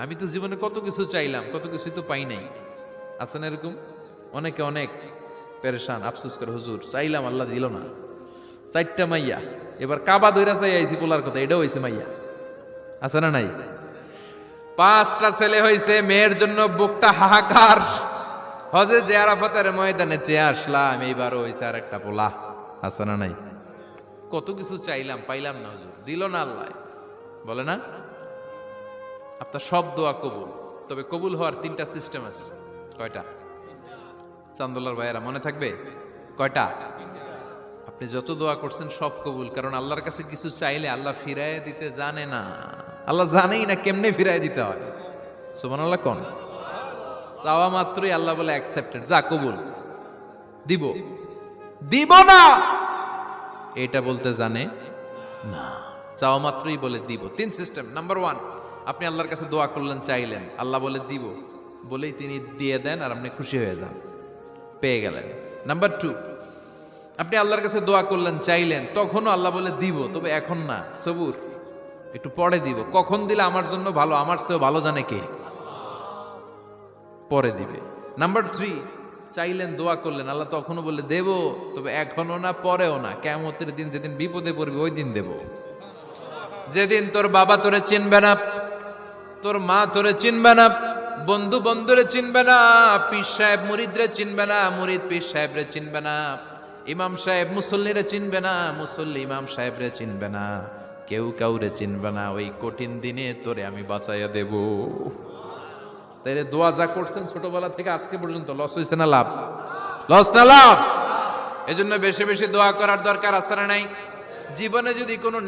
আমি তো জীবনে কত কিছু চাইলাম, কত কিছুই তো পাই নাই। আছে না এরকম? অনেকে অনেক পেরেশান, আফসোস করে, হুজুর চাইলাম আল্লাহ দিল না। 4টা মাইয়া, এবার কাবা ধইরা চাই আইছি পোলার কথা, এটাও হইছে মাইয়া। আছে না নাই? 5টা ছেলে হইছে, মেয়ের জন্য বুকটা হাহাকার। হজে যে আরাফাতের ময়দানে চেয়ে আসলাম, এইবারও হইছে আর একটা পোলা। আছে না নাই? কত কিছু চাইলাম, পাইলাম না হুজুর, দিল না আল্লাহ। বলে না আপনার সব দোয়া কবুল, তবে কবুল হওয়ার 3টা সিস্টেম আছে। কয়টা? চান্দোলার ভাইয়েরা মনে থাকবে? কয়টা? আপনি যত দোয়া করছেন সব কবুল, কারণ আল্লাহর কাছে কিছু চাইলে আল্লাহ ফিরায় দিতে জানে না। আল্লাহ জানেই না কেমনে ফিরায় দিতে হয়। সুবহানাল্লাহ কোন? চাওয়া মাত্রই আল্লাহ বলে অ্যাকসেপ্টেড, যা কবুল, দিব দিব না এটা বলতে জানে না, চাওয়া মাত্রই বলে দিব। 3 সিস্টেম। নাম্বার 1, আপনি আল্লাহর কাছে দোয়া করলেন, চাইলেন, আল্লাহ বলে দিব, বলেই তিনি দিয়ে দেন আর আপনি খুশি হয়ে যান, পেয়ে গেলেন। নাম্বার 2, আপনি আল্লাহর কাছে দোয়া করলেন, চাইলেন, তখনও আল্লাহ বলে দিব, তবে এখন না, সবুর, একটু পরে দিব। কখন দিলে আমার জন্য ভালো, আমার চেয়েও ভালো জানে কে, পরে দিবে। নাম্বার 3, চাইলেন, দোয়া করলেন, আল্লাহ তখনও বলে দেব, তবে এখনো না, পরেও না, কিয়ামতের দিন যেদিন বিপদে পড়বে ওই দিন দেব। যেদিন তোর বাবা তোরে চিনবে না, তোর মা তোরে চিনবে না, বন্ধু বন্ধুরে চিনবে না, পীর সাহেব মুরিদরে চিনবে না, মুরিদ পীর সাহেবরে চিনবে না, ইমাম সাহেব মুসল্লিরে চিনবে না, মুসল্লি ইমাম সাহেবরে চিনবে না, কেউ কাউরে চিনবে না। ওই কঠিন দিনে তোরে আমি বাঁচাইয়া দেব। তাইলে দোয়া যা করছেন ছোটবেলা থেকে আজকে পর্যন্ত, লস হয়েছে না লাভ? লস না লাভ? এজন্য বেশি বেশি দোয়া করার দরকার আছে না নাই? জীবনে যদি কোনো